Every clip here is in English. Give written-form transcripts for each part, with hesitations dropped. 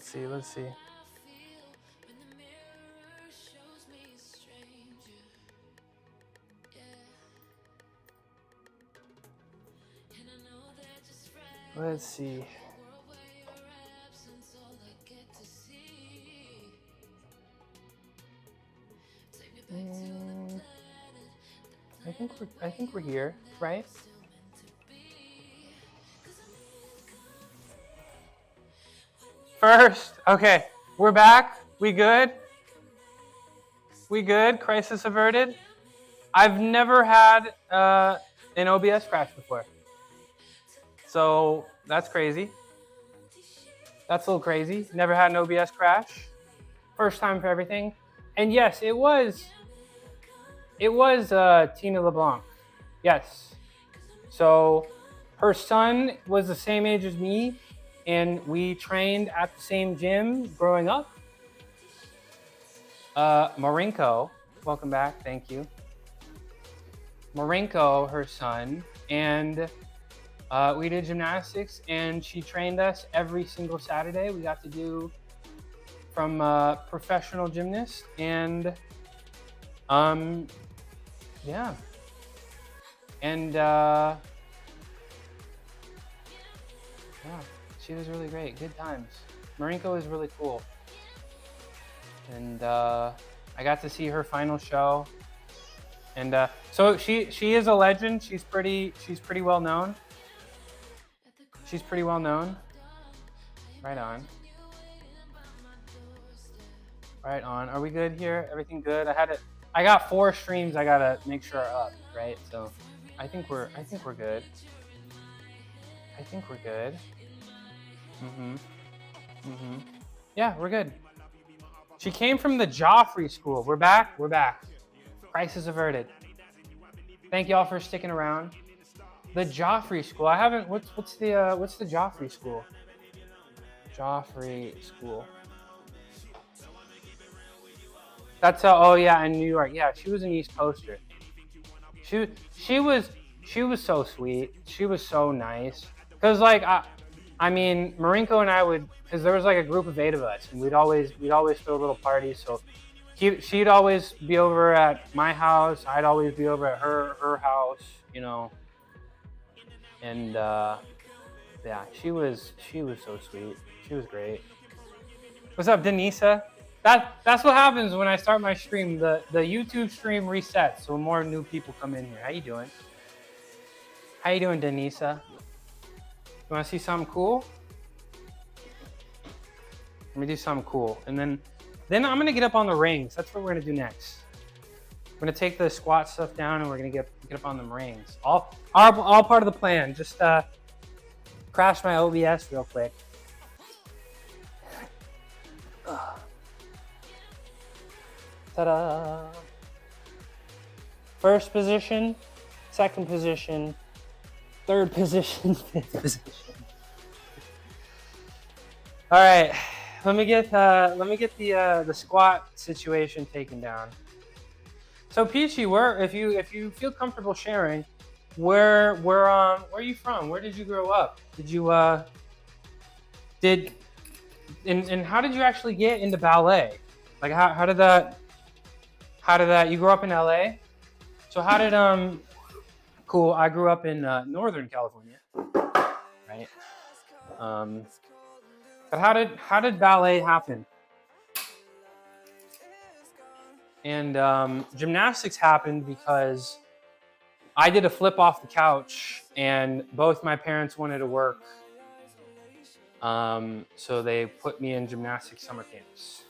Let's see. Let's see. I think we're here, right? First, okay, we're back. We good? We good? Crisis averted? I've never had an OBS crash before. So that's crazy. That's a little crazy. Never had an OBS crash. First time for everything. And yes, it was Tina LeBlanc. Yes. So her son was the same age as me, and we trained at the same gym growing up. Marinko, welcome back, thank you. Marinko, her son, and we did gymnastics, and she trained us every single Saturday. We got to do from professional gymnast, and yeah, and yeah, she was really great. Good times. Marinko is really cool, and I got to see her final show, and so she is a legend. She's pretty well known. She's pretty well known. Right on. Right on. Are we good here? Everything good? I got 4 streams I gotta make sure are up, right? So I think we're good. I think we're good. Yeah, we're good. She came from the Joffrey School. We're back. Crisis averted. Thank y'all for sticking around. The Joffrey School. I haven't. What's the Joffrey School? Joffrey School. That's oh yeah, in New York. Yeah, she was an East Coaster. She was so sweet. She was so nice. Cause like I mean, Marinko and I would, cause there was like a group of 8 of us, and we'd always throw little parties. So she'd always be over at my house. I'd always be over at her house, you know. And yeah, she was so sweet. She was great. What's up, Denisa? That's what happens when I start my stream. The YouTube stream resets, so more new people come in here. How you doing? How you doing, Denisa? You want to see something cool? Let me do something cool, and then I'm gonna get up on the rings. That's what we're gonna do next. We're gonna take the squat stuff down, and we're gonna get up on them rings. All part of the plan. Just crash my OBS real quick. Ta-da! First position, second position, third position, fifth position. All right, let me get the squat situation taken down. So Peachy, if you feel comfortable sharing, where are you from? Where did you grow up? Did you and how did you actually get into ballet? Like how did that you grew up in LA? So how did cool, I grew up in Northern California, right? But how did ballet happen? And gymnastics happened because I did a flip off the couch, and both my parents wanted to work. So they put me in gymnastics summer camps.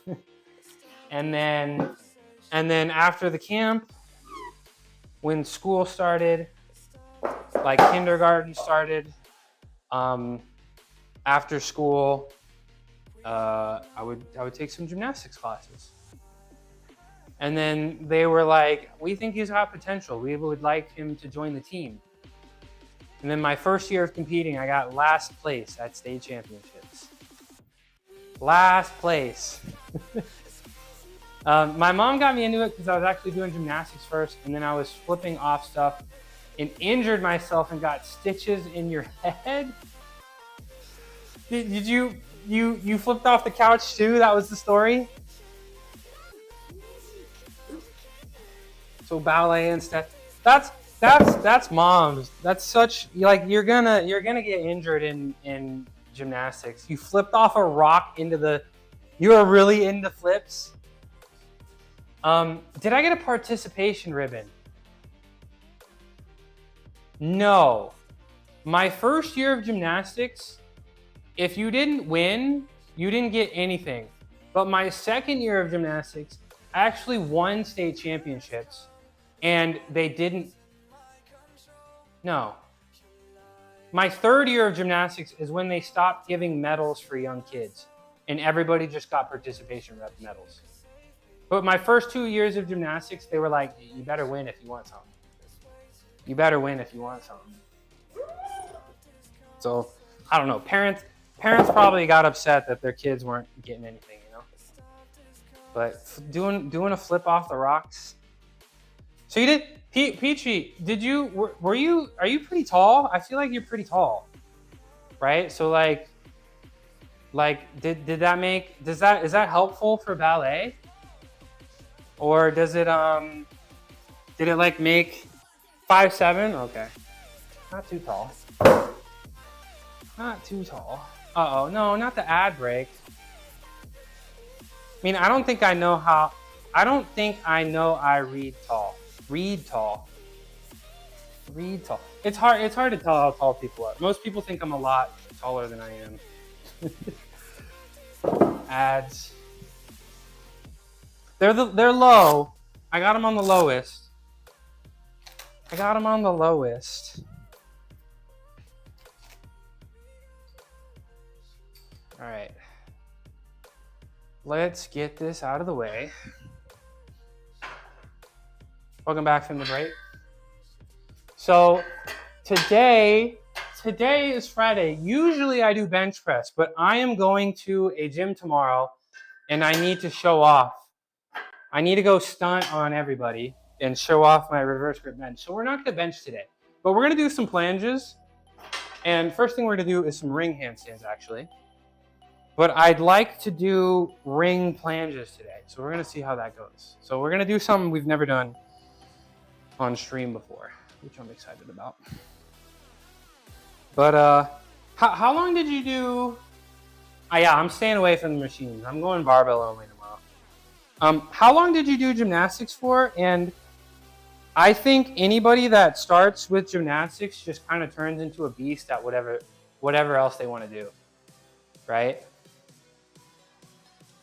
and then after the camp, when school started, like kindergarten started, after school, I would take some gymnastics classes. And then they were like, we think he's got potential. We would like him to join the team. And then my first year of competing, I got last place at state championships. Last place. My mom got me into it because I was actually doing gymnastics first, and then I was flipping off stuff and injured myself and got stitches in your head. Did you you flipped off the couch too? That was the story? So ballet and stuff. That's moms. That's such, like, you're gonna get injured in gymnastics. You flipped off a rock into the, you are really into flips. Did I get a participation ribbon? No. My first year of gymnastics, if you didn't win, you didn't get anything. But my second year of gymnastics, I actually won state championships, and they didn't. No. My third year of gymnastics is when they stopped giving medals for young kids, and everybody just got participation medals. But my first 2 years of gymnastics, they were like, you better win if you want something. You better win if you want something. So, I don't know. Parents probably got upset that their kids weren't getting anything, you know? But doing a flip off the rocks. So you did, Peachy, are you pretty tall? I feel like you're pretty tall, right? So like, is that helpful for ballet? Or does it, did it like make 5'7"? Okay. Not too tall. Not too tall. Uh-oh, no, not the ad break. I mean, I don't think I know I read tall. Read tall. It's hard to tell how tall people are. Most people think I'm a lot taller than I am. Ads. They're low. I got them on the lowest. All right. Let's get this out of the way. Welcome back from the break. So today is Friday. Usually I do bench press, but I am going to a gym tomorrow and I need to show off. I need to go stunt on everybody and show off my reverse grip bench. So we're not gonna bench today, but we're gonna do some planches. And first thing we're gonna do is some ring handstands actually. But I'd like to do ring planches today. So we're gonna see how that goes. So we're gonna do something we've never done on stream before, which I'm excited about. But how long did you do? Yeah, I'm staying away from the machines. I'm going barbell only tomorrow. How long did you do gymnastics for? And I think anybody that starts with gymnastics just kind of turns into a beast at whatever else they want to do, right?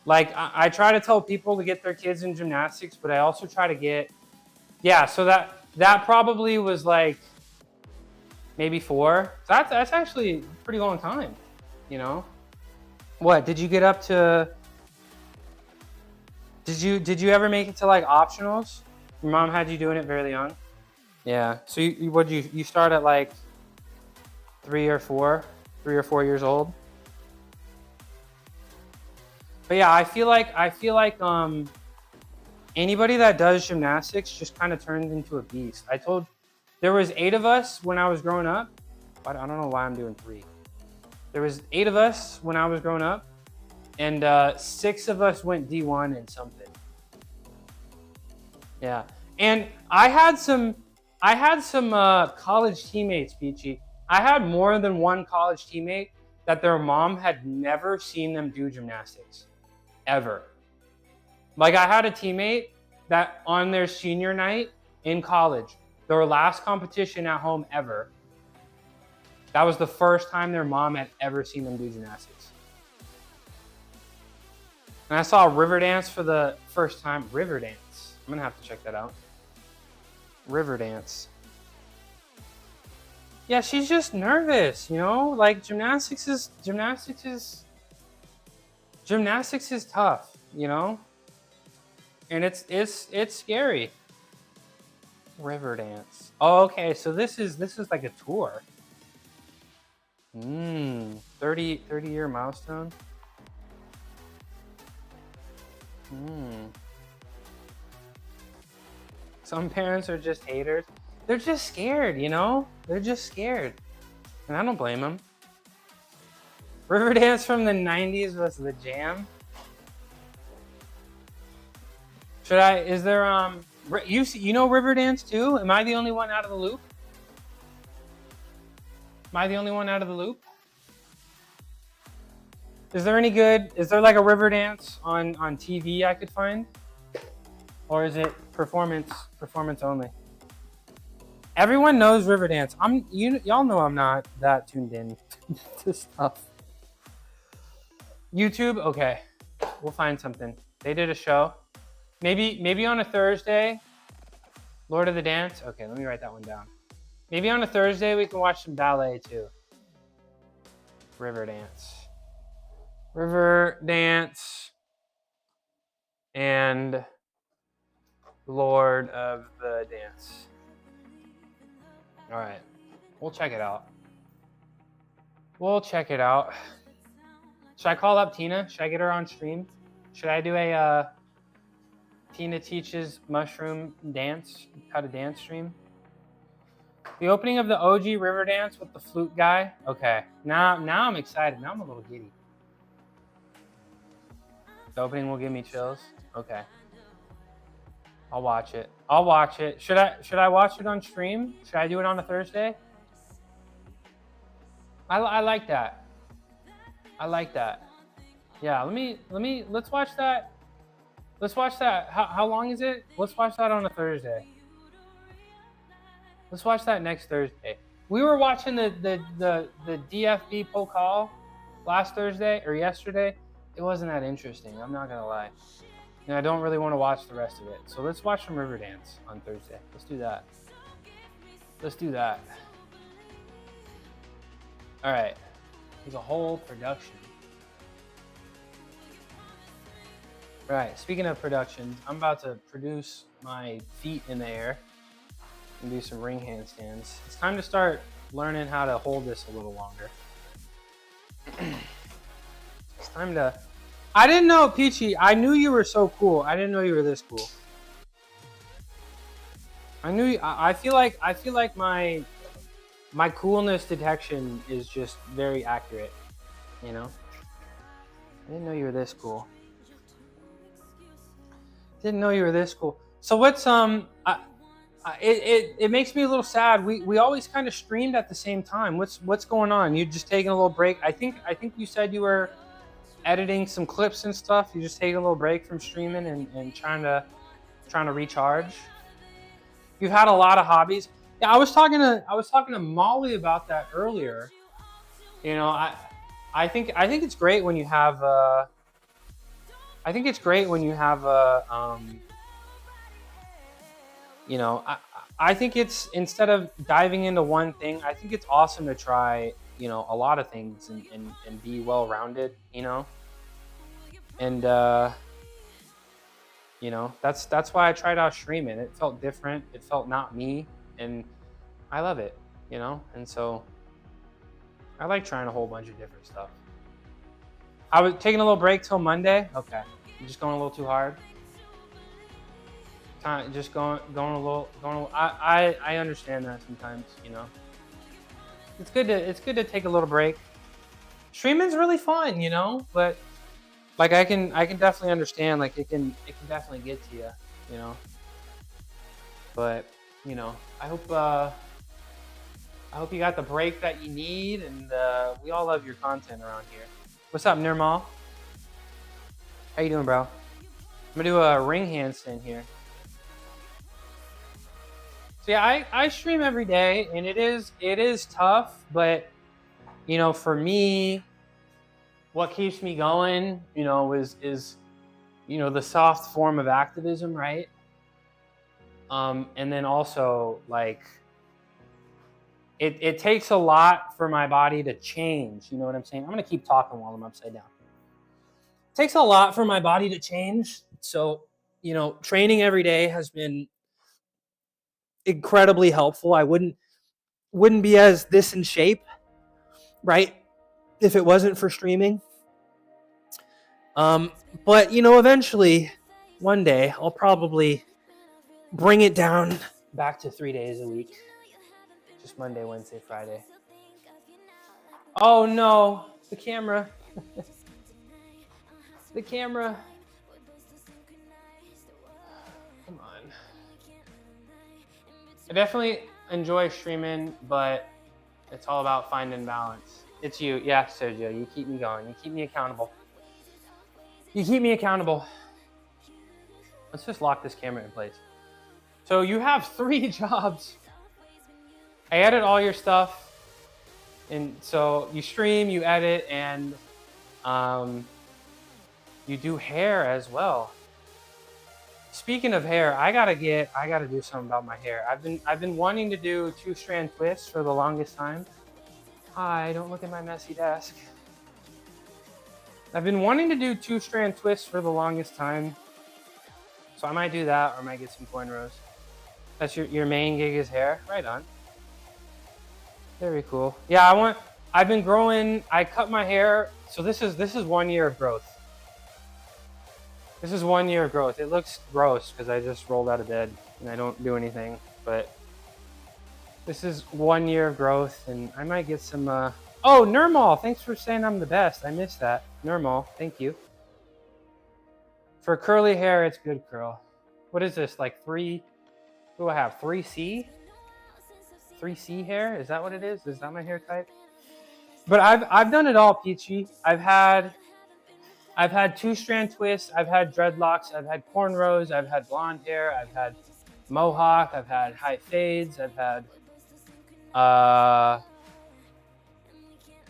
Like I try to tell people to get their kids in gymnastics, but I also try to get, yeah, so that probably was like maybe 4. That's actually a pretty long time, you know? What, did you get up to, did you ever make it to like optionals? Your mom had you doing it very young? Yeah, so you start at like 3 or 4 years old? But yeah, I feel like anybody that does gymnastics just kind of turns into a beast. There was 8 of us when I was growing up. I don't know why I'm doing 3. There was 8 of us when I was growing up, and 6 of us went D1 in something. Yeah, and I had some college teammates, Peachy. I had more than one college teammate that their mom had never seen them do gymnastics, ever. Like I had a teammate that on their senior night in college, their last competition at home ever, that was the first time their mom had ever seen them do gymnastics. And I saw Riverdance for the first time. Riverdance. I'm gonna have to check that out. Riverdance. Yeah, she's just nervous, you know? Like gymnastics is tough, you know? And it's scary. Riverdance. Oh, okay, so this is like a tour. 30-year milestone. Some parents are just haters. They're just scared, you know? They're just scared. And I don't blame them. Riverdance from the 90s was the jam. Is there, you know Riverdance too? Am I the only one out of the loop? Am I the only one out of the loop? Is there like a Riverdance on TV I could find? Or is it performance only? Everyone knows Riverdance. Y'all know I'm not that tuned in to stuff. YouTube, okay. We'll find something. They did a show. Maybe on a Thursday. Lord of the Dance. Okay, let me write that one down. Maybe on a Thursday we can watch some ballet too. Riverdance and Lord of the Dance. All right, we'll check it out. Should I call up Tina? Should I get her on stream? Should I do a Tina teaches mushroom dance, how to dance stream? The opening of the OG Riverdance with the flute guy. Okay, now I'm excited. Now I'm a little giddy. The opening will give me chills. Okay, I'll watch it. Should I watch it on stream? Should I do it on a Thursday? I like that. Yeah, let's watch that. How long is it? Let's watch that on a Thursday. Let's watch that next Thursday. We were watching the DFB Pokal last Thursday or yesterday. It wasn't that interesting. I'm not gonna lie. And I don't really want to watch the rest of it. So let's watch some Riverdance on Thursday. Let's do that. All right. There's a whole production. All right. Speaking of productions, I'm about to produce my feet in the air and do some ring handstands. It's time to start learning how to hold this a little longer. It's time to... I didn't know, Peachy. I knew you were so cool. I didn't know you were this cool. I feel like my coolness detection is just very accurate. You know. I didn't know you were this cool. So what's it makes me a little sad. We always kind of streamed at the same time. What's going on? You just taking a little break? I think you said you were editing some clips and stuff. You just taking a little break from streaming and trying to recharge. You've had a lot of hobbies. Yeah, I was talking to Molly about that earlier. You know, I think it's great when you have you know, I think it's, instead of diving into one thing, I think it's awesome to try, you know, a lot of things and be well-rounded, you know? And, you know, that's why I tried out streaming. It felt different. It felt not me. And I love it, you know? And so I like trying a whole bunch of different stuff. I was taking a little break till Monday. Okay. I'm just going a little too hard. Just going a little. I understand that sometimes, you know. It's good to take a little break. Streaming's really fun, you know, but like I can definitely understand, like it can definitely get to you, you know. But, you know, I hope you got the break that you need, and we all love your content around here. What's up, Nirmal? How you doing, bro? I'm gonna do a ring handstand here. So yeah, I stream every day, and it is tough, but you know, for me, what keeps me going, you know, is you know, the soft form of activism, right? And then also, like, it takes a lot for my body to change. You know what I'm saying? I'm gonna keep talking while I'm upside down. It takes a lot for my body to change. So, you know, training every day has been incredibly helpful. I wouldn't be as this in shape, right, if it wasn't for streaming. But you know, eventually, one day, I'll probably bring it down back to 3 days a week. Just Monday, Wednesday, Friday. Oh no. The camera. The camera. Come on. I definitely enjoy streaming, but it's all about finding balance. It's you. Yeah, Sergio. You keep me going. You keep me accountable. You keep me accountable. Let's just lock this camera in place. So you have 3 jobs. I edit all your stuff. And so you stream, you edit, and you do hair as well. Speaking of hair, I gotta do something about my hair. I've been wanting to do 2-strand twists for the longest time. Hi, don't look at my messy desk. I've been wanting to do 2-strand twists for the longest time. So I might do that, or I might get some cornrows. That's your main gig is hair? Right on. Very cool. Yeah, I've been growing, I cut my hair. So this is 1 year of growth. This is 1 year of growth. It looks gross because I just rolled out of bed and I don't do anything, but this is 1 year of growth, and I might get some, oh, Nirmal, thanks for saying I'm the best. I missed that. Nirmal, thank you. For curly hair, it's good curl. What is this, like 3, what do I have, 3C? 3C hair, is that what it is? Is that my hair type? But I've done it all, Peachy. I've had 2-strand twists, I've had dreadlocks, I've had cornrows, I've had blonde hair, I've had mohawk, I've had high fades, I've had,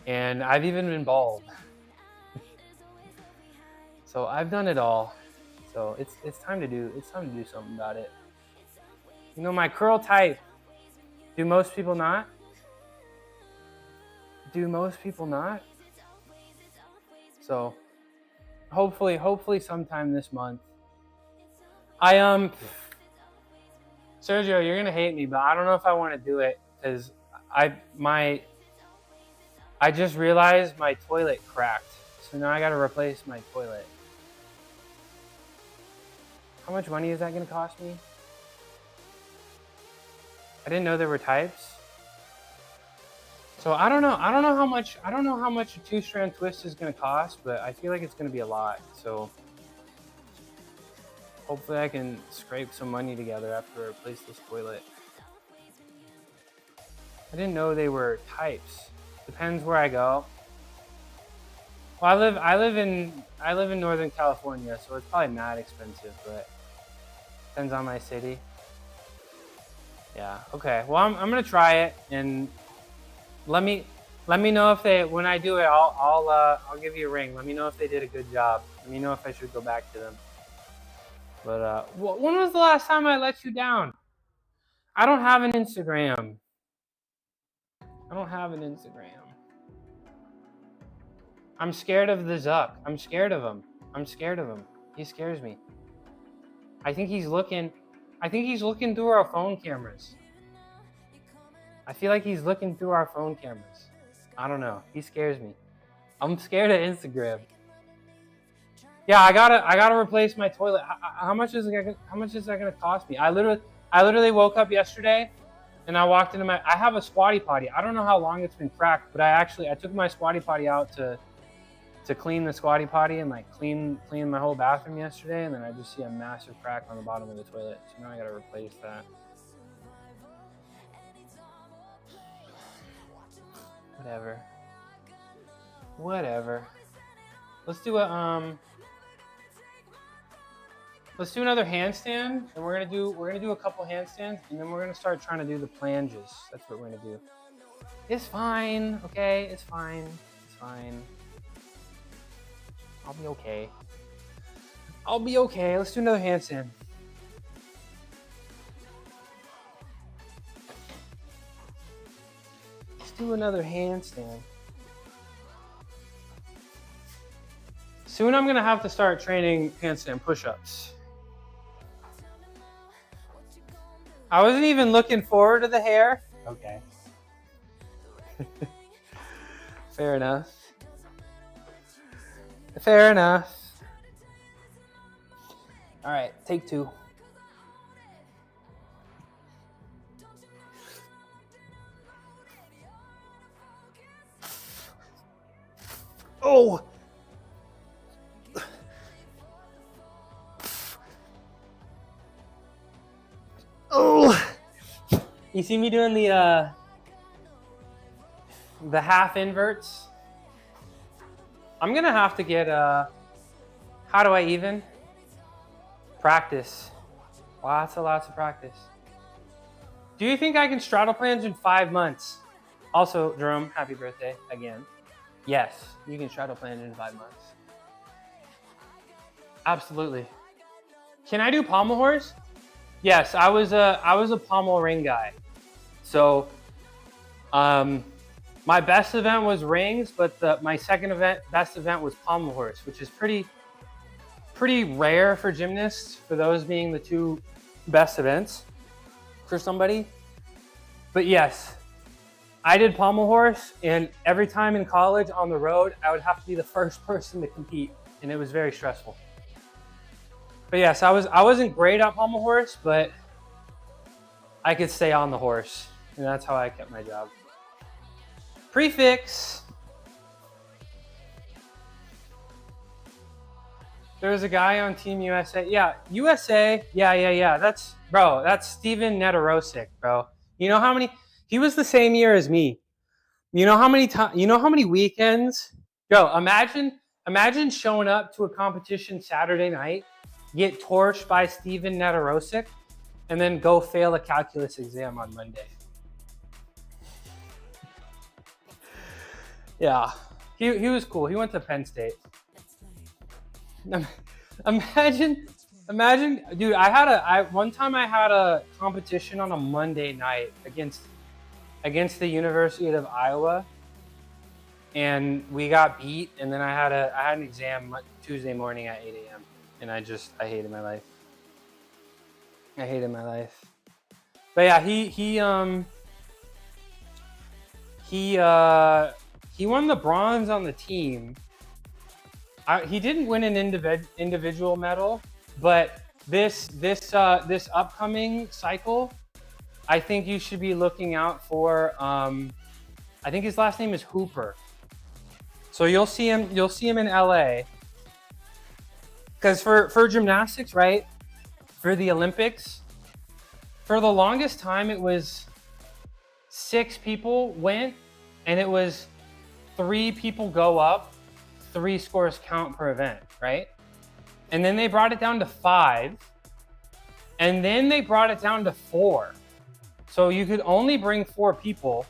and I've even been bald. So I've done it all. So it's time to do something about it. You know, my curl type, do most people not? Do most people not? So hopefully sometime this month. Sergio, you're gonna hate me, but I don't know if I want to do it because I just realized my toilet cracked, so now I got to replace my toilet. How much money is that gonna cost me? I didn't know there were types. So I don't know how much a 2-strand twist is gonna cost, but I feel like it's gonna be a lot. So hopefully I can scrape some money together after I replace this toilet. I didn't know they were types. Depends where I go. Well, I live in Northern California, so it's probably not expensive, but depends on my city. Yeah. Okay. Well, I'm gonna try it, and let me know if when I do it, I'll give you a ring. Let me know if they did a good job. Let me know if I should go back to them. But when was the last time I let you down? I don't have an Instagram. I'm scared of the Zuck. I'm scared of him. He scares me. I think he's looking through our phone cameras. I feel like he's looking through our phone cameras. I don't know. He scares me. I'm scared of Instagram. Yeah, I gotta replace my toilet. How much is that gonna cost me? I literally woke up yesterday, and I walked into I have a squatty potty. I don't know how long it's been cracked, but I took my squatty potty out to clean the squatty potty and like clean my whole bathroom yesterday, and then I just see a massive crack on the bottom of the toilet. So now I gotta replace that. Whatever. Let's do another handstand, and we're gonna do a couple handstands, and then we're gonna start trying to do the planches. That's what we're gonna do. It's fine, okay? It's fine. I'll be okay. Let's do another handstand. Soon I'm gonna have to start training handstand push-ups. I wasn't even looking forward to the hair. Okay. Fair enough. All right, take 2. Oh. Oh. You see me doing the half inverts? I'm gonna have to get how do I even? Practice. Lots of practice. Do you think I can straddle planche in 5 months? Also, Jerome, happy birthday again. Yes, you can straddle planche in 5 months. Absolutely. Can I do pommel horse? Yes, I was a pommel ring guy. So, my best event was rings, but my second best event was pommel horse, which is pretty rare for gymnasts, for those being the two best events for somebody. But yes, I did pommel horse, and every time in college on the road, I would have to be the first person to compete, and it was very stressful. But yes, I wasn't great at pommel horse, but I could stay on the horse, and that's how I kept my job. Prefix. There was a guy on Team USA. Yeah, USA. Yeah. That's Steven Netarosik, bro. You know how many? He was the same year as me. You know how many times? You know how many weekends? Yo, imagine showing up to a competition Saturday night, get torched by Steven Netarosik, and then go fail a calculus exam on Monday. Yeah, he was cool. He went to Penn State. Imagine, dude. One time I had a competition on a Monday night against the University of Iowa, and we got beat. And then I had an exam Tuesday morning at 8 a.m. and I hated my life. But yeah, he won the bronze on the team. He didn't win an individual medal, but this upcoming cycle, I think you should be looking out for. I think his last name is Hooper. So you'll see him in LA. Because for gymnastics, right? For the Olympics, for the longest time it was 6 people went, and it was 3 people go up, 3 scores count per event, right? And then they brought it down to 5, and then they brought it down to 4. So you could only bring 4 people,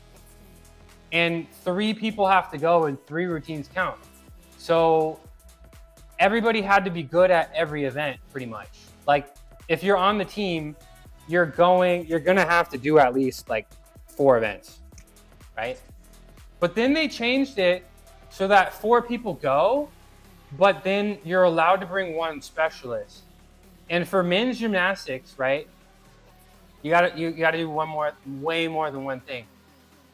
and 3 people have to go, and 3 routines count. So everybody had to be good at every event, pretty much. Like, if you're on the team, you're gonna have to do at least like 4 events, right? But then they changed it so that 4 people go, but then you're allowed to bring 1 specialist. And for men's gymnastics, right, you gotta do way more than one thing.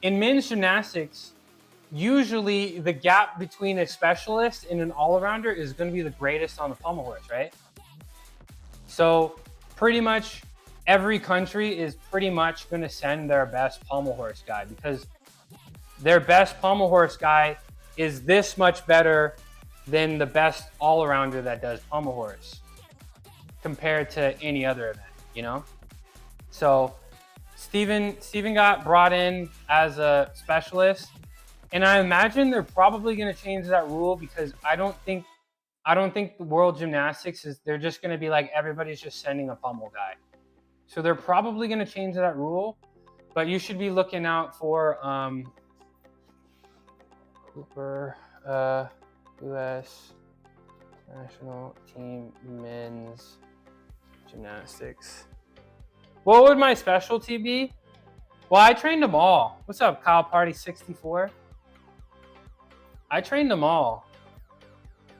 In men's gymnastics, usually the gap between a specialist and an all-arounder is going to be the greatest on the pommel horse, right? So pretty much every country is pretty much going to send their best pommel horse guy, because their best pommel horse guy is this much better than the best all-arounder that does pommel horse compared to any other event, you know? So Steven got brought in as a specialist, and I imagine they're probably going to change that rule, because I don't think the World Gymnastics they're just going to be like, everybody's just sending a pommel guy. So they're probably going to change that rule, but you should be looking out for Cooper, U.S. National Team Men's Gymnastics. What would my specialty be? Well, I trained them all. What's up, Kyle Party 64? I trained them all.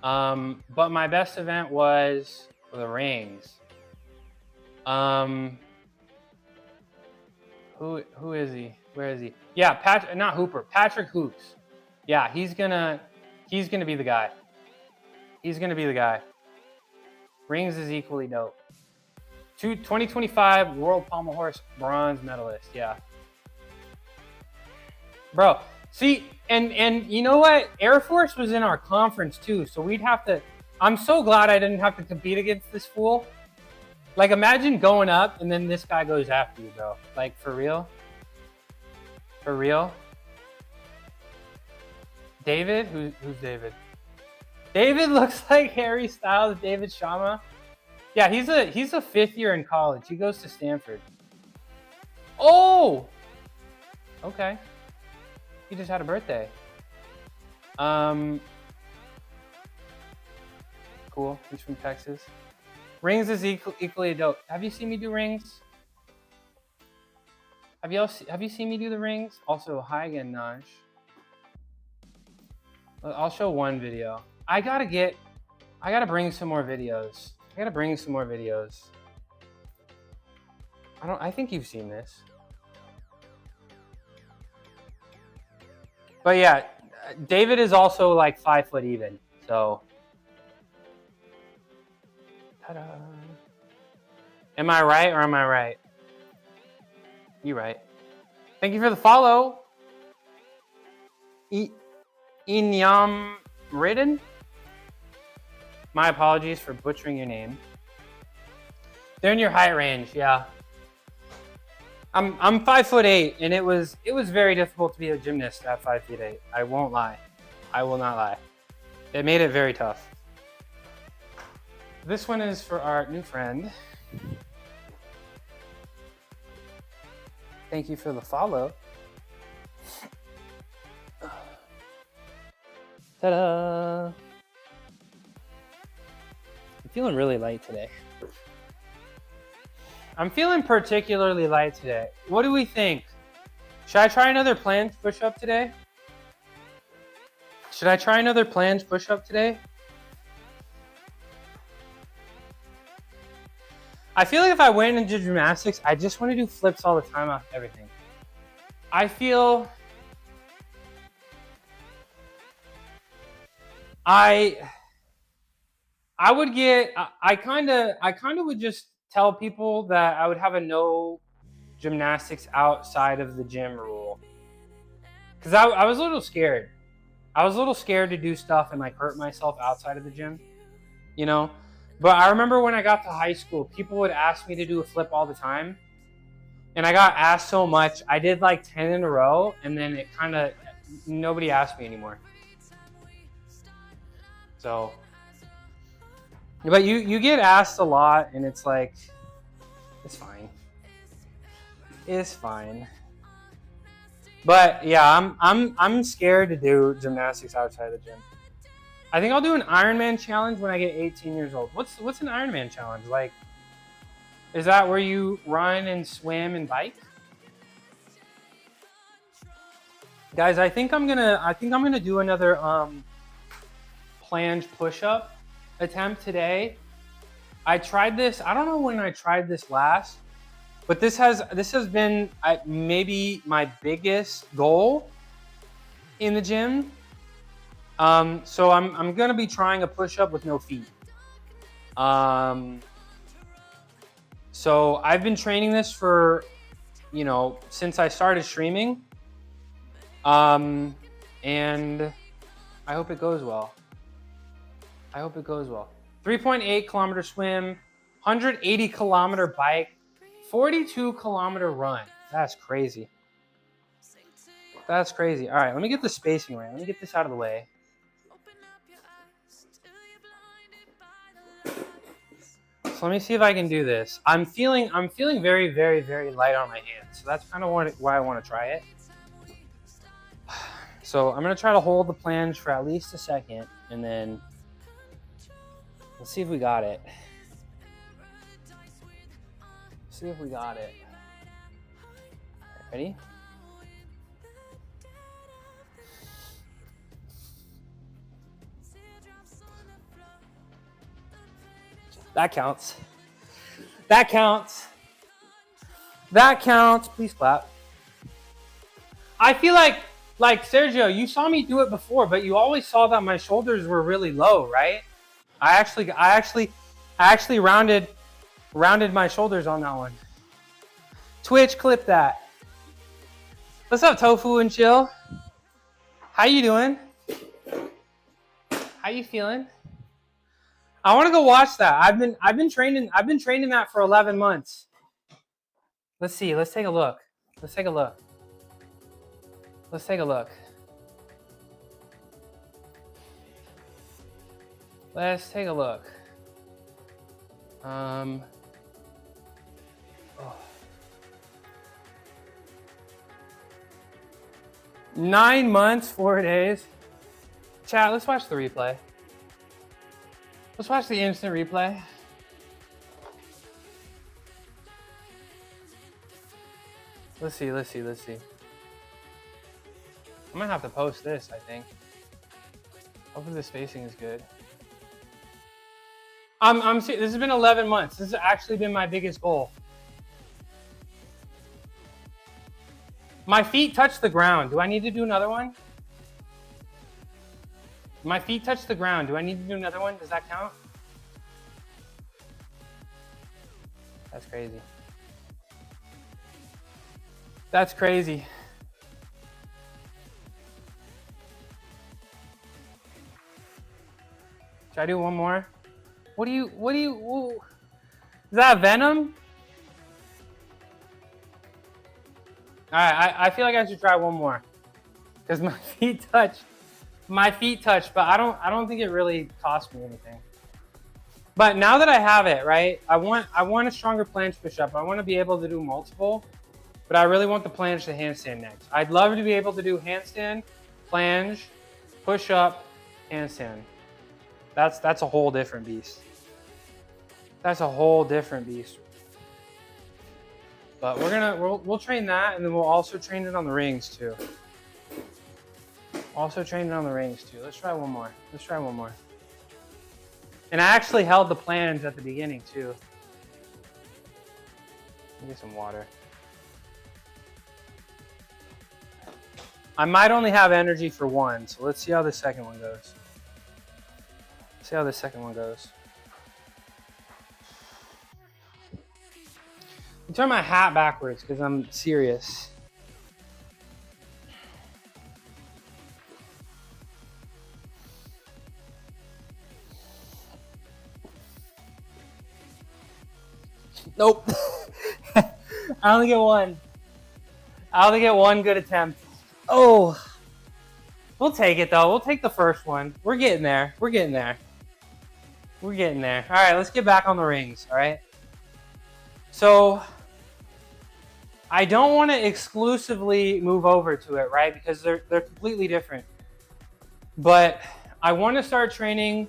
But my best event was the rings. Who is he? Where is he? Yeah, not Hooper. Patrick Hoops. Yeah, he's gonna be the guy. He's gonna be the guy. Rings is equally dope. 2025 World Pommel Horse bronze medalist. Yeah. Bro, see, And you know what? Air Force was in our conference too, so we'd have to. I'm so glad I didn't have to compete against this fool. Like, imagine going up and then this guy goes after you, bro. Like, for real? For real? David? Who's David? David looks like Harry Styles, David Shama. Yeah, he's a fifth year in college. He goes to Stanford. Oh! Okay. He just had a birthday. Cool. He's from Texas. Rings is equally dope. Have you seen me do rings? Have you seen me do the rings? Also, hi again, Naj. I'll show one video. I gotta bring some more videos. I think you've seen this. But yeah, David is also like 5 foot even, so. Ta-da. Am I right or am I right? You right. Thank you for the follow. Inyam Ridden. My apologies for butchering your name. They're in your height range, yeah. I'm 5'8", and it was very difficult to be a gymnast at 5'8". I won't lie. I will not lie. It made it very tough. This one is for our new friend. Thank you for the follow. Ta-da! I'm feeling really light today. I'm feeling particularly light today. What do we think? Should I try another planche push-up today? I feel like if I went into gymnastics, I just want to do flips all the time off everything. I feel I kind of would just tell people that I would have a no gymnastics outside of the gym rule. Because I was a little scared. I was a little scared to do stuff and like hurt myself outside of the gym, you know? But I remember when I got to high school, people would ask me to do a flip all the time. And I got asked so much, I did like 10 in a row, and then nobody asked me anymore. So, but you get asked a lot, and it's like, it's fine. It's fine. But yeah, I'm scared to do gymnastics outside the gym. I think I'll do an Ironman challenge when I get 18 years old. What's an Ironman challenge? Like, is that where you run and swim and bike? Guys, I think I'm gonna do another planche push-up attempt today. I tried this. I don't know when I tried this last, but this has been maybe my biggest goal in the gym. So I'm gonna be trying a push-up with no feet. So I've been training this for, since I started streaming. And I hope it goes well. 3.8 kilometer swim, 180 kilometer bike, 42 kilometer run. That's crazy. All right, let me get the spacing right. Let me get this out of the way. So let me see if I can do this. I'm feeling very, very, very light on my hands. So that's kind of why I want to try it. So I'm going to try to hold the planche for at least a second, and then let's see if we got it. Ready? That counts. Please clap. I feel like Sergio, you saw me do it before, but you always saw that my shoulders were really low, right? I actually rounded my shoulders on that one. Twitch, clip that. What's up, Tofu and Chill? How you doing? How you feeling? I want to go watch that. I've been training that for 11 months. Let's see. Let's take a look. Let's take a look. Let's take a look. Let's take a look. Oh. 9 months, 4 days. Chat, let's watch the replay. Let's watch the instant replay. Let's see. I'm gonna have to post this, I think. Hopefully the spacing is good. This has been 11 months. This has actually been my biggest goal. My feet touch the ground. Do I need to do another one? My feet touch the ground. Do I need to do another one? Does that count? That's crazy. That's crazy. Should I do one more? Is that Venom? All right, I feel like I should try one more because my feet touch, but I don't think it really cost me anything. But now that I have it, right, I want a stronger planche push-up. I want to be able to do multiple, but I really want the planche to handstand next. I'd love to be able to do handstand, planche, push-up, handstand. That's a whole different beast. That's a whole different beast. But we'll train that, and then we'll also train it on the rings too. Let's try one more. And I actually held the planche at the beginning too. Let me get some water. I might only have energy for one, so let's see how the second one goes. I turn my hat backwards because I'm serious. Nope. I only get one. Good attempt. Oh. We'll take it though. We'll take the first one. We're getting there. All right, let's get back on the rings, all right? So I don't want to exclusively move over to it, right? Because they're completely different. But I want to start training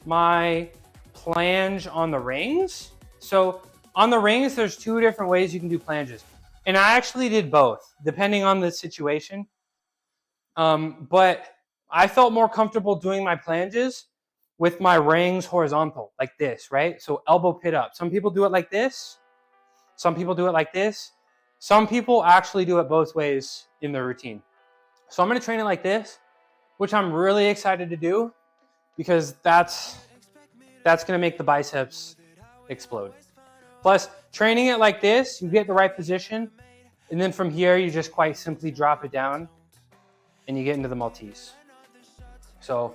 my planche on the rings. So on the rings, there's 2 different ways you can do planches. And I actually did both, depending on the situation. But I felt more comfortable doing my planches with my rings horizontal, like this, right? So elbow pit up. Some people do it like this. Some people do it like this. Some people actually do it both ways in their routine. So I'm gonna train it like this, which I'm really excited to do because that's gonna make the biceps explode. Plus, training it like this, you get the right position, and then from here, you just quite simply drop it down and you get into the Maltese. So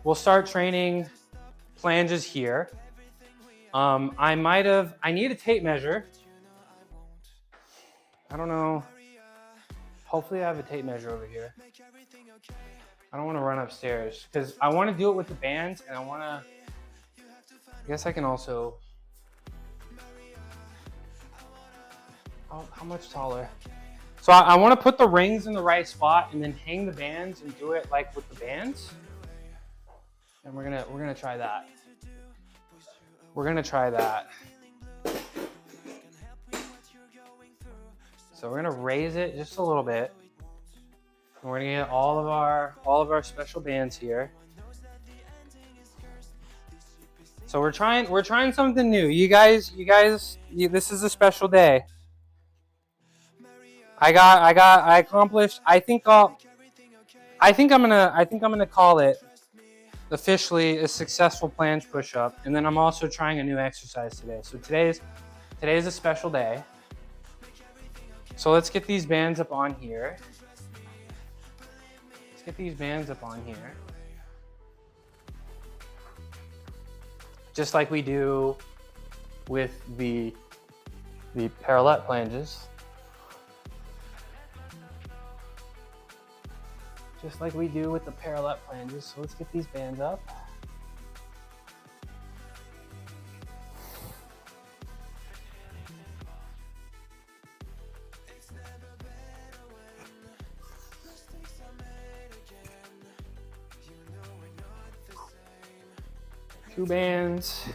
we'll start training planches here. I need a tape measure. I don't know. Hopefully I have a tape measure over here. I don't want to run upstairs because I want to do it with the bands, and I guess I can also, how much taller? So I want to put the rings in the right spot and then hang the bands and do it like with the bands. And we're gonna try that. So we're gonna raise it just a little bit. And we're gonna get all of our special bands here. So we're trying something new. You guys, this is a special day. I accomplished. I think I'm gonna call it officially a successful planche push-up, and then I'm also trying a new exercise today. So today's a special day. So let's get these bands up on here. get these bands up on here. Just like we do with the parallel planches. Just like we do with the parallel planches. So let's get these bands up. Two bands.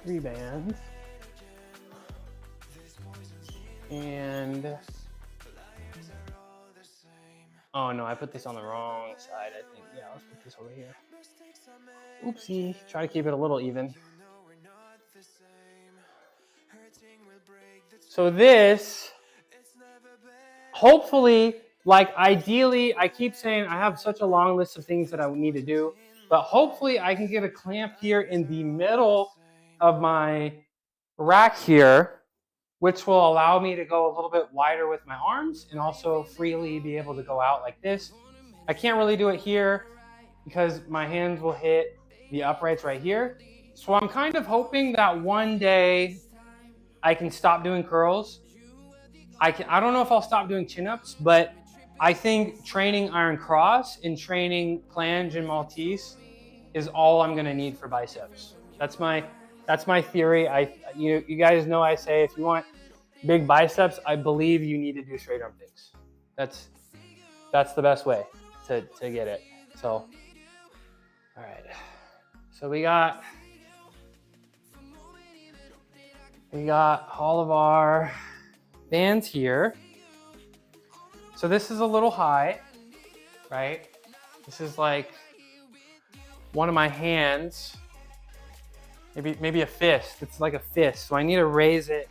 Three bands. And oh no, I put this on the wrong side, I think. Yeah, let's put this over here. Oopsie. Try to keep it a little even. So this, hopefully, like ideally, I keep saying I have such a long list of things that I need to do, but hopefully I can get a clamp here in the middle of my rack here, which will allow me to go a little bit wider with my arms and also freely be able to go out like this. I can't really do it here because my hands will hit the uprights right here. So I'm kind of hoping that one day I can stop doing curls. I don't know if I'll stop doing chin-ups, but I think training iron cross and training planche and Maltese is all I'm gonna need for biceps. That's my theory. You guys know I say if you want big biceps, I believe you need to do straight arm things. That's the best way to get it. So, all right. So we got all of our bands here. So this is a little high, right? This is like one of my hands, maybe a fist. It's like a fist. So I need to raise it.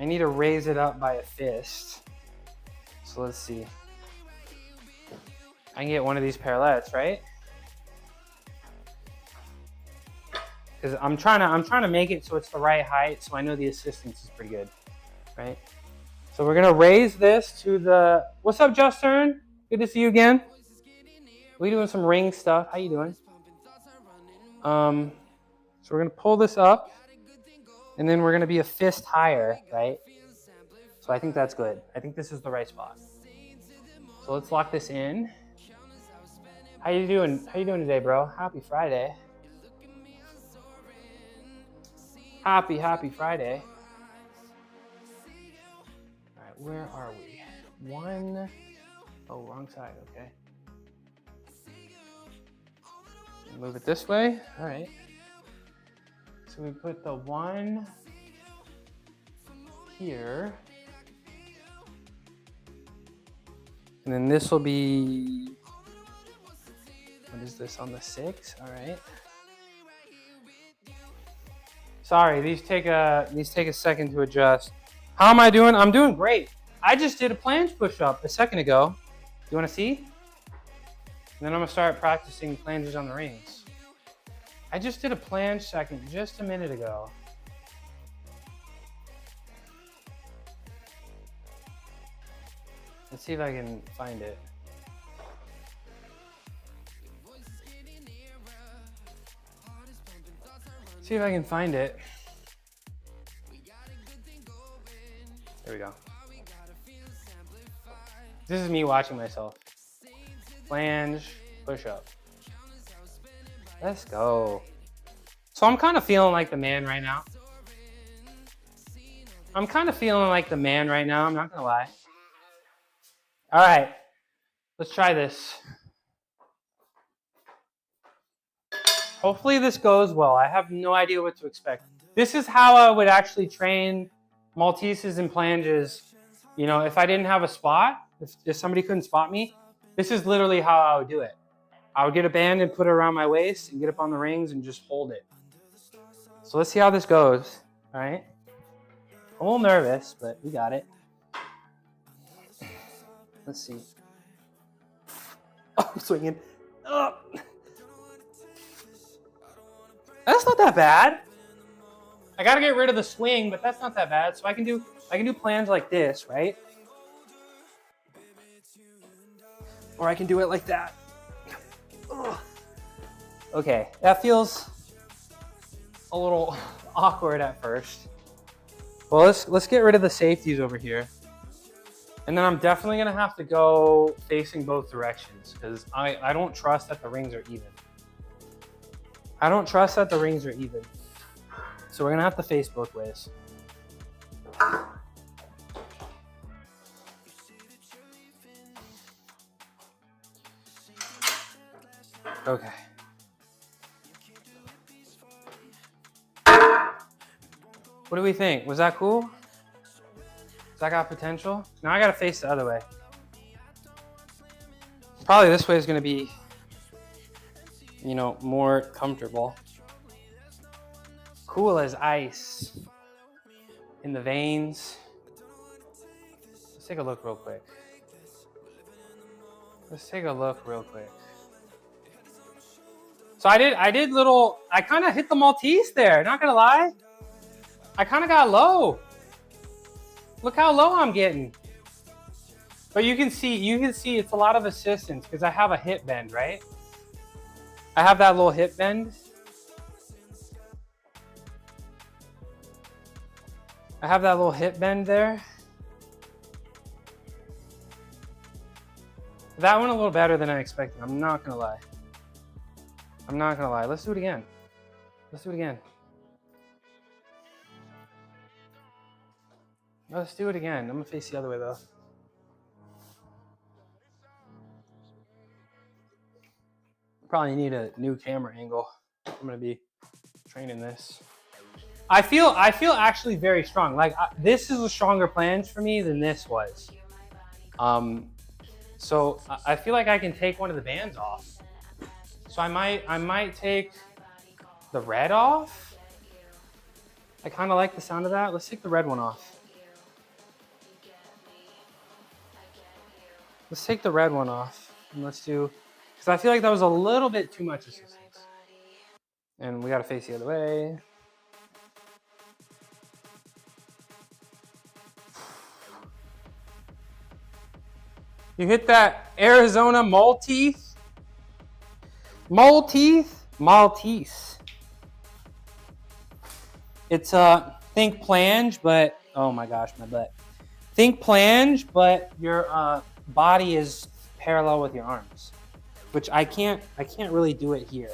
I need to raise it up by a fist. So let's see. I can get one of these parallettes, right? Because I'm trying to make it so it's the right height, so I know the assistance is pretty good, right? So we're gonna raise this to the. What's up, Justin? Good to see you again. We doing some ring stuff. How you doing? So we're gonna pull this up, and then we're gonna be a fist higher, right? So I think that's good. I think this is the right spot. So let's lock this in. How you doing? How you doing today, bro? Happy Friday. Happy Friday. All right, where are we? Oh, wrong side, okay. Move it this way, all right. So we put the one here. And then this will be, what is this, on the 6? All right. Sorry, these take a second to adjust. How am I doing? I'm doing great. I just did a planche push-up a second ago. You want to see? And then I'm gonna start practicing planches on the rings. I just did a planche second just a minute ago. Let's see if I can find it. See if I can find it. There we go. This is me watching myself. Planche, push up. Let's go. So I'm kind of feeling like the man right now. I'm not gonna lie. All right, let's try this. Hopefully this goes well. I have no idea what to expect. This is how I would actually train Malteses and planches. You know, if I didn't have a spot, if somebody couldn't spot me, this is literally how I would do it. I would get a band and put it around my waist and get up on the rings and just hold it. So let's see how this goes, all right? I'm a little nervous, but we got it. Let's see. Oh, swinging. Oh. That's not that bad. I gotta get rid of the swing, but that's not that bad. So I can do I can do planche like this, right? Or I can do it like that. Ugh. Okay, that feels a little awkward at first. Well, let's get rid of the safeties over here. And then I'm definitely gonna have to go facing both directions because I don't trust that the rings are even. I don't trust that the rings are even. So we're gonna have to face both ways. Okay. What do we think? Was that cool? Does that got potential? Now I gotta face the other way. Probably this way is gonna be, you know, more comfortable. Cool as ice in the veins. Let's take a look real quick. Let's take a look real quick. So I kind of hit the Maltese there, not gonna lie. I kind of got low. Look how low I'm getting. But you can see it's a lot of assistance because I have a hip bend, right? I have that little hip bend. I have that little hip bend there. That went a little better than I expected. I'm not gonna lie. I'm not gonna lie. Let's do it again. Let's do it again. Let's do it again. I'm gonna face the other way though. Probably need a new camera angle. I'm gonna be training this. I feel actually very strong. Like this is a stronger planche for me than this was. So I feel like I can take one of the bands off. So I might take the red off. I kind of like the sound of that. Let's take the red one off. Let's take the red one off and let's do, because I feel like that was a little bit too much assistance. And we got to face the other way. You hit that Arizona Maltese. Maltese. It's think planche, but oh my gosh, my butt. Think planche, but your body is parallel with your arms, which I can't really do it here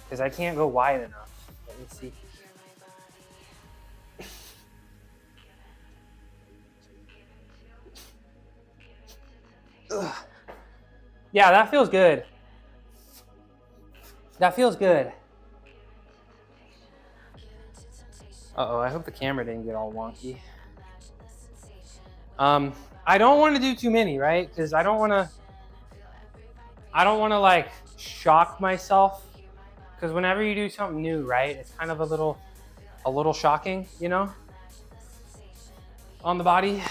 because I can't go wide enough. Let me see. Ugh. Yeah, that feels good. That feels good. Uh-oh, I hope the camera didn't get all wonky. I don't want to do too many, right? Because I don't want to like shock myself. Because whenever you do something new, right, it's kind of a little shocking, you know, on the body.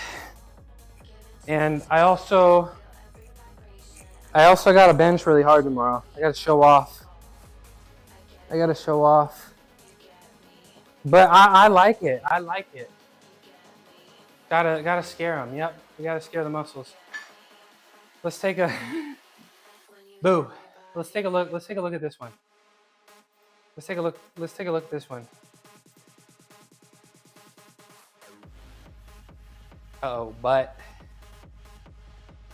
And I also got to bench really hard tomorrow. I got to show off. But I like it. I like it. Gotta scare them. Yep, we gotta scare the muscles. Let's take a boo. Let's take a look. Let's take a look at this one. Let's take a look. Let's take a look at this one. Uh-oh, butt.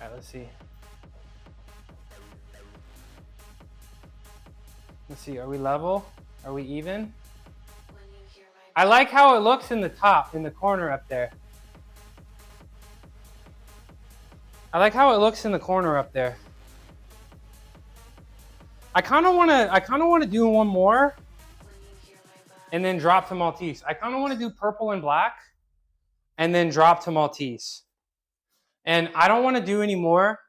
All right, let's see. Let's see. Are we level? Are we even? I like how it looks in the top, in the corner up there. I like how it looks in the corner up there. I kind of want to do one more and then drop to Maltese. I kind of want to do purple and black and then drop to Maltese. And I don't want to do any more.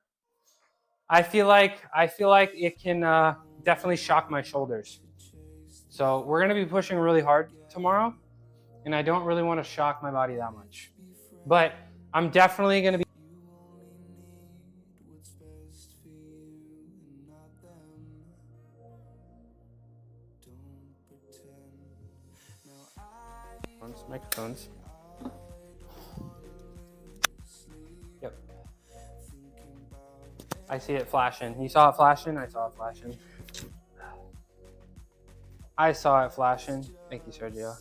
I feel like it can definitely shock my shoulders. So we're going to be pushing really hard tomorrow, and I don't really want to shock my body that much. But I'm definitely going to be microphones. I see it flashing. You saw it flashing? I saw it flashing. I saw it flashing. Thank you, Sergio.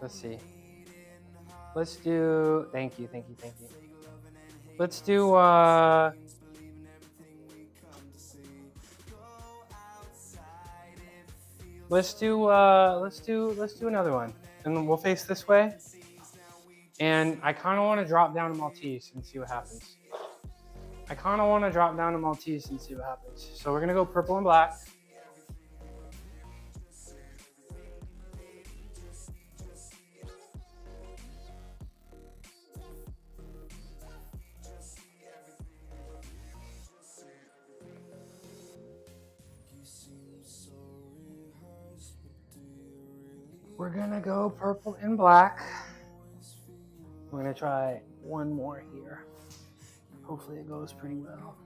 Let's see. Let's do, thank you. Let's do, let's do another one. And then we'll face this way. And I kind of want to drop down to Maltese and see what happens. So we're going to go purple and black. We're gonna go purple and black. We're gonna try one more here. Hopefully it goes pretty well.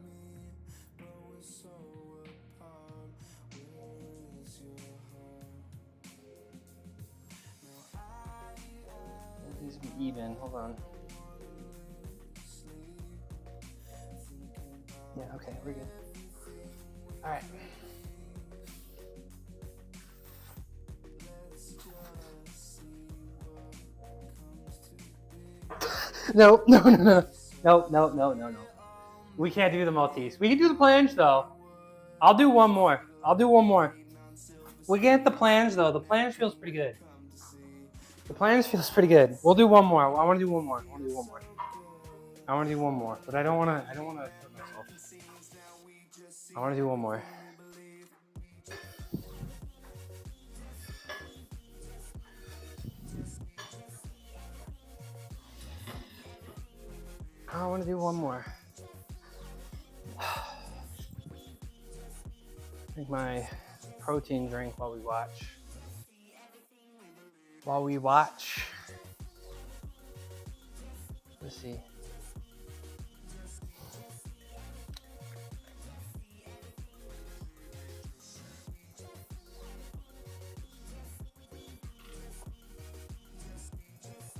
These be even. Hold on. Yeah, okay, we're good. All right. No. We can't do the Maltese. We can do the planche though. I'll do one more. We get the planche though. The planche feels pretty good. We'll do one more. I want to do one more. But I don't want to hurt myself. I want to do one more. Drink my protein drink while we watch. Let's see.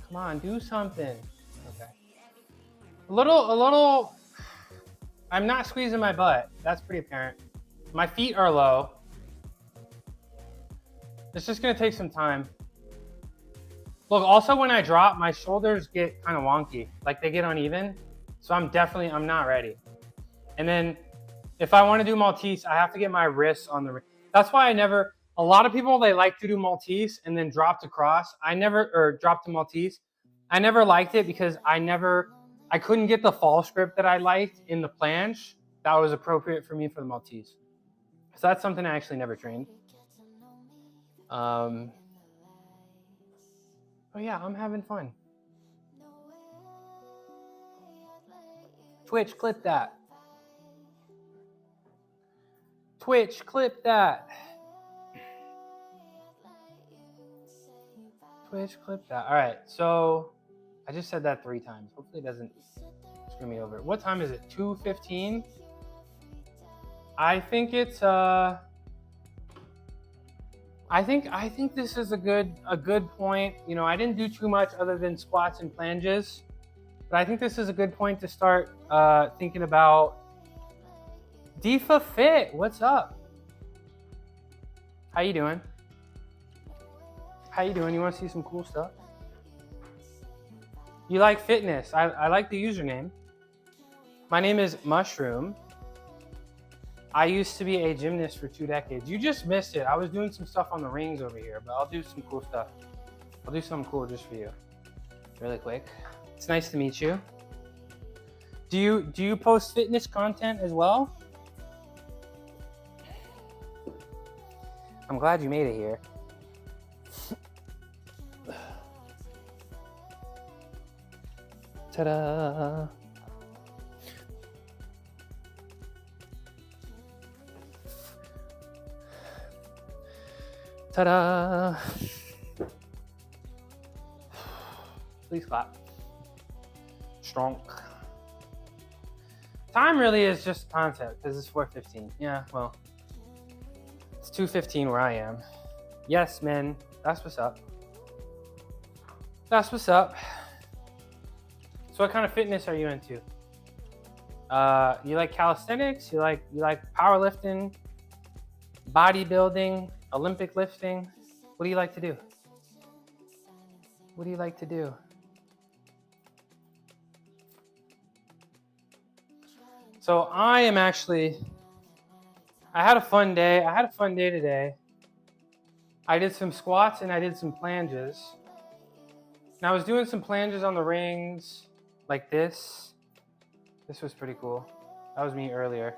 Come on, do something. Okay. A little, I'm not squeezing my butt. That's pretty apparent. My feet are low. It's just gonna take some time. Look, also when I drop, my shoulders get kind of wonky. Like they get uneven. So I'm not ready. And then if I wanna do Maltese, I have to get my wrists on the ring. That's why a lot of people, they like to do Maltese and then drop to cross. Drop to Maltese. I never liked it because I couldn't get the false grip that I liked in the planche that was appropriate for me for the Maltese. So that's something I actually never trained. But yeah, I'm having fun. Twitch, clip that. All right, so I just said that 3 times. Hopefully it doesn't screw me over. What time is it? 2:15? I think it's I think this is a good point. You know, I didn't do too much other than squats and planches, but I think this is a good point to start thinking about Defa Fit. What's up? How you doing? You want to see some cool stuff? You like fitness? I like the username. My name is Mushroom. I used to be a gymnast for 2 decades. You just missed it. I was doing some stuff on the rings over here, but I'll do some cool stuff. I'll do something cool just for you, really quick. It's nice to meet you. Do you post fitness content as well? I'm glad you made it here. Ta-da! Ta-da! Please clap. Strong. Time really is just a concept because it's 4:15. Yeah, well, it's 2:15 where I am. Yes, men. That's what's up. So what kind of fitness are you into? You like calisthenics? You like powerlifting, bodybuilding, Olympic lifting? What do you like to do? What do you like to do? So I had a fun day. I had a fun day today. I did some squats and I did some planches. And I was doing some planches on the rings like this. This was pretty cool. That was me earlier,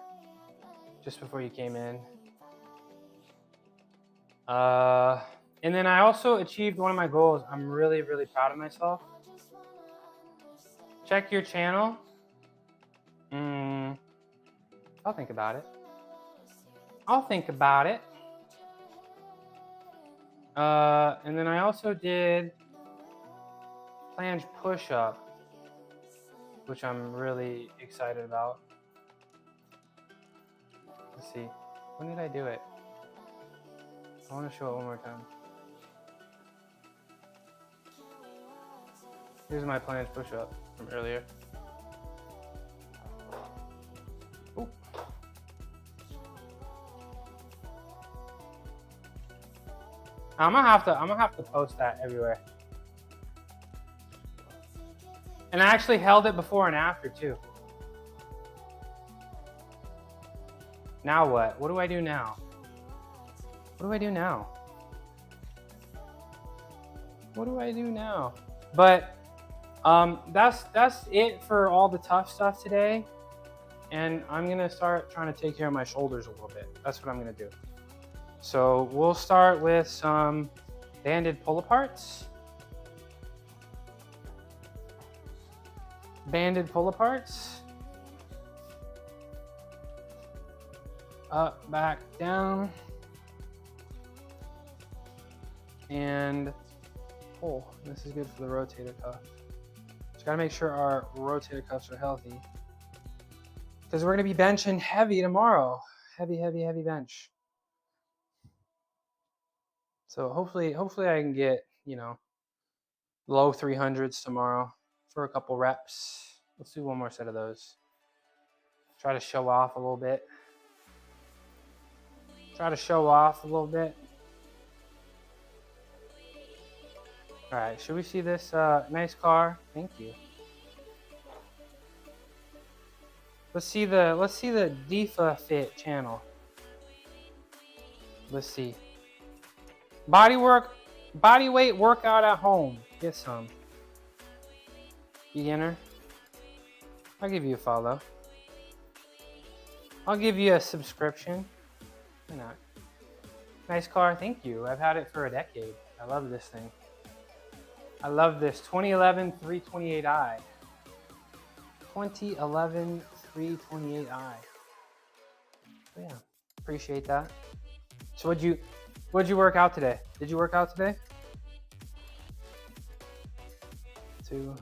just before you came in. And then I also achieved one of my goals. I'm really, really proud of myself. Check your channel. I'll think about it. And then I also did planche push-up, which I'm really excited about. Let's see. When did I do it? I want to show it one more time. Here's my planche push-up from earlier. Ooh. I'm gonna have to post that everywhere. And I actually held it before and after too. Now what? What do I do now? What do I do now? What do I do now? But that's it for all the tough stuff today. And I'm gonna start trying to take care of my shoulders a little bit. That's what I'm gonna do. So we'll start with some banded pull-aparts. Banded pull-aparts. Up, back, down. And pull. This is good for the rotator cuff. Just gotta make sure our rotator cuffs are healthy, because we're gonna be benching heavy tomorrow. Heavy, heavy, heavy bench. So hopefully I can get, low 300s tomorrow for a couple reps. Let's do one more set of those. Try to show off a little bit. All right, should we see this nice car? Thank you. Let's see the Difa Fit channel. Let's see. Body weight workout at home. Get some. Beginner. I'll give you a follow. I'll give you a subscription. Why not? Nice car, thank you. I've had it for a decade. I love this thing. I love this 2011 328i. 2011 328i. So yeah, appreciate that. So what'd you work out today? Did you work out today? 2,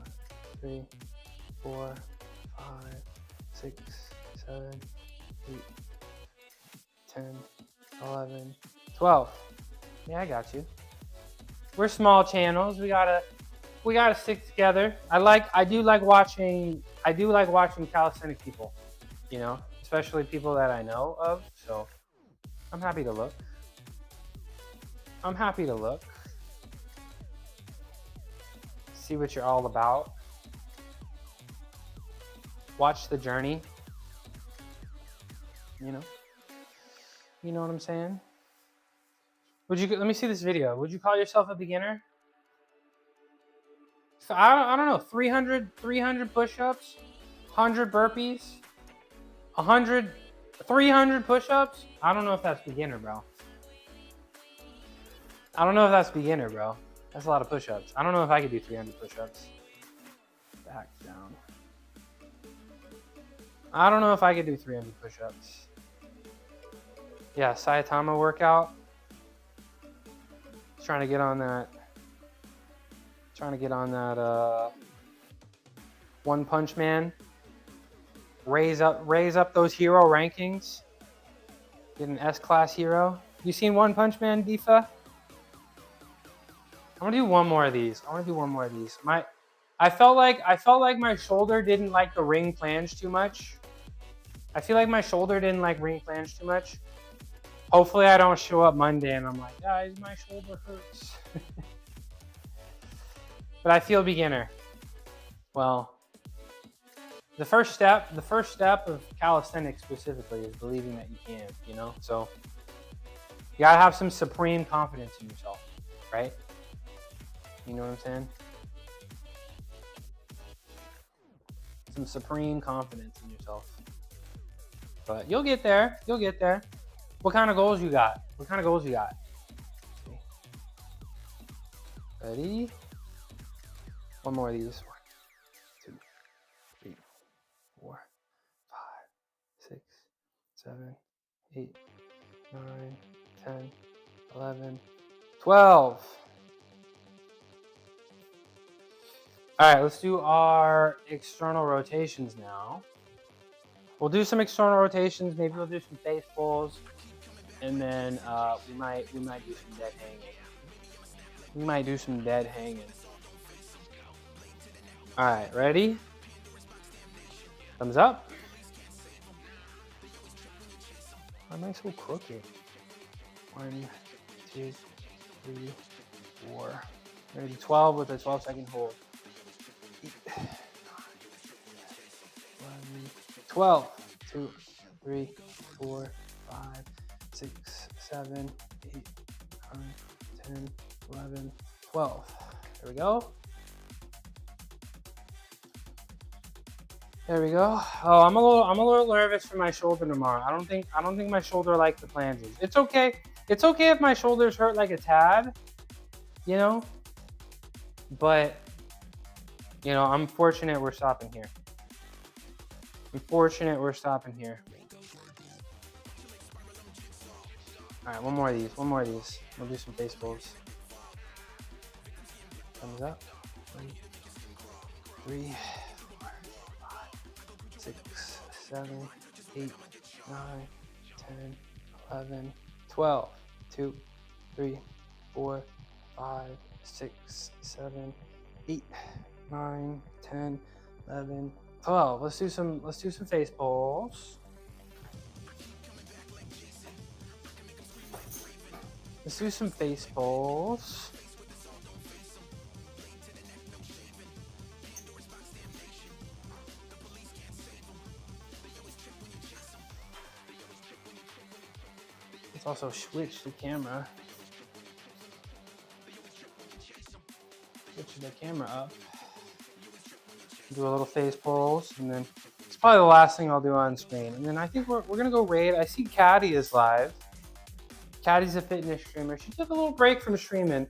3, 4, 5, 6, 7, 8, 10, 11, 12. Yeah, I got you. We're small channels. We gotta stick together. I do like watching calisthenic people, especially people that I know of. So I'm happy to look. See what you're all about. Watch the journey. You know what I'm saying? Let me see this video. Would you call yourself a beginner? So I don't know, 300 push-ups, 100 burpees, 300 push-ups? I don't know if that's beginner, bro. That's a lot of push-ups. I don't know if I could do 300 push-ups. Back down. I don't know if I could do 300 push-ups. Yeah, Saitama workout. Trying to get on that One Punch Man. Raise up those hero rankings. Get an S-class hero. You seen One Punch Man, Difa? I want to do one more of these. I felt like my shoulder didn't like the ring planche too much. I feel like my shoulder didn't like ring planche too much. Hopefully I don't show up Monday and I'm like, guys, my shoulder hurts. But I feel beginner. Well, the first step of calisthenics specifically is believing that you can, you know? So you gotta have some supreme confidence in yourself, right? You know what I'm saying? Some supreme confidence in yourself. But you'll get there. You'll get there. What kind of goals you got? What kind of goals you got? Ready? One more of these. 1, 2, 3, 4, 5, 6, 7, 8, 9, 10, 11, 12. All right, let's do our external rotations now. We'll do some external rotations. Maybe we'll do some face pulls, and then we might do some dead hanging. We might do some dead hanging. All right, ready? Thumbs up. Why am I so crooked? 1, 2, 3, 4. Ready? 12 with a 12-second hold. 12. 2, 3, 4, 5, 6, 7, 8, 9, 10, 11, 12. There we go. There we go. Oh, I'm a little nervous for my shoulder tomorrow. I don't think my shoulder likes the planches. It's okay. It's okay if my shoulders hurt like a tad, you know. But you know, I'm fortunate we're stopping here. I'm fortunate we're stopping here. All right, one more of these. One more of these. We'll do some face pulls. Thumbs up. 1, 3, 4, 5, 6, 7, 8, 9, 10, 11, 12. 2, 3, 4, 5, 6, 7, 8, 9, 10, 11, 12. Let's do some face pulls. Let's do some face pulls. Let's also switch the camera. Switch the camera up. Do a little face pulls, and then it's probably the last thing I'll do on screen. And then I think we're gonna go raid. I see Caddy is live. Caddy's a fitness streamer. She took a little break from streaming,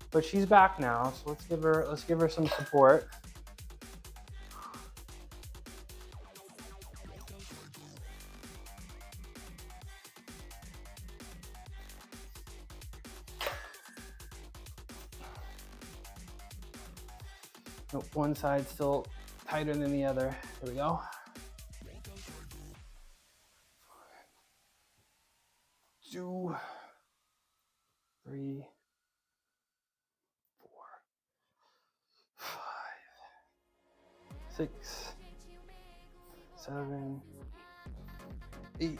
but she's back now. So let's give her some support. Nope, one side's still tighter than the other. There we go. 2, 3, 4, 5, 6, 7, 8, 9,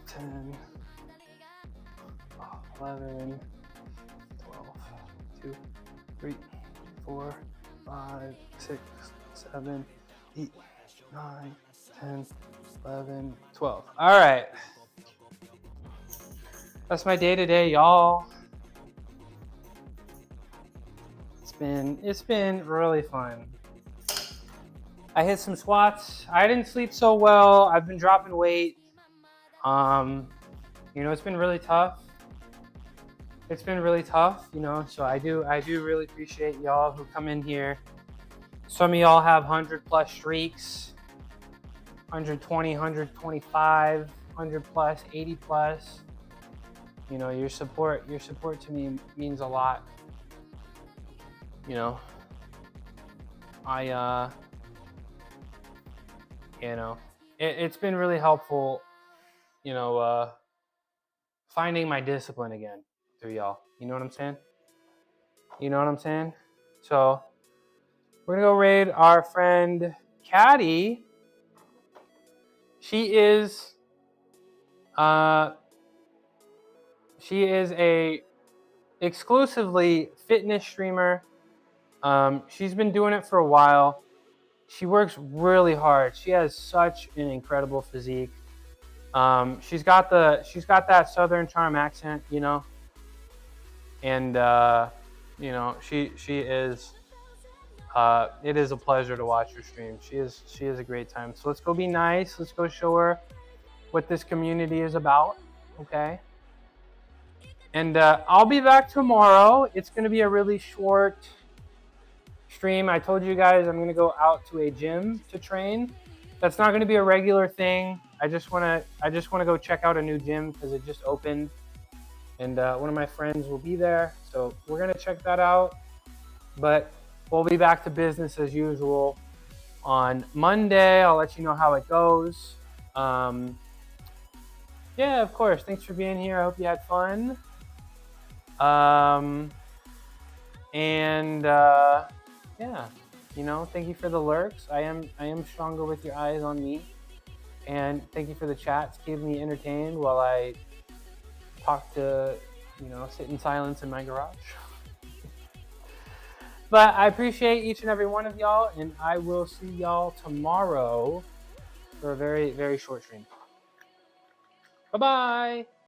10, 11, 12, 2, 3, 4, 5, 6, 7, 8, 9, 10, 11, 12. All right. That's my day today, y'all. It's been really fun. I hit some squats. I didn't sleep so well. I've been dropping weight. You know, it's been really tough. It's been really tough, you know, so I do really appreciate y'all who come in here. Some of y'all have 100+ streaks, 120, 125, 100+, 80+. You know, your support to me means a lot. You know, you know, it's been really helpful, you know, finding my discipline again through y'all. You know what I'm saying? You know what I'm saying? So we're gonna go raid our friend Caddy. She is a exclusively fitness streamer. She's been doing it for a while. She works really hard. She has such an incredible physique. She's got that Southern charm accent, you know, and you know, she is. It is a pleasure to watch her stream. She is a great time. So let's go be nice. Let's go show her what this community is about. Okay. And I'll be back tomorrow. It's going to be a really short stream. I told you guys I'm going to go out to a gym to train. That's not going to be a regular thing. I just want to go check out a new gym because it just opened, and one of my friends will be there. So we're going to check that out. But we'll be back to business as usual on Monday. I'll let you know how it goes. Yeah, of course. Thanks for being here. I hope you had fun. Yeah, you know, thank you for the lurks. I am stronger with your eyes on me. And thank you for the chats, keeping me entertained while I talk to, you know, sit in silence in my garage. But I appreciate each and every one of y'all, and I will see y'all tomorrow for a very, very short stream. Bye-bye.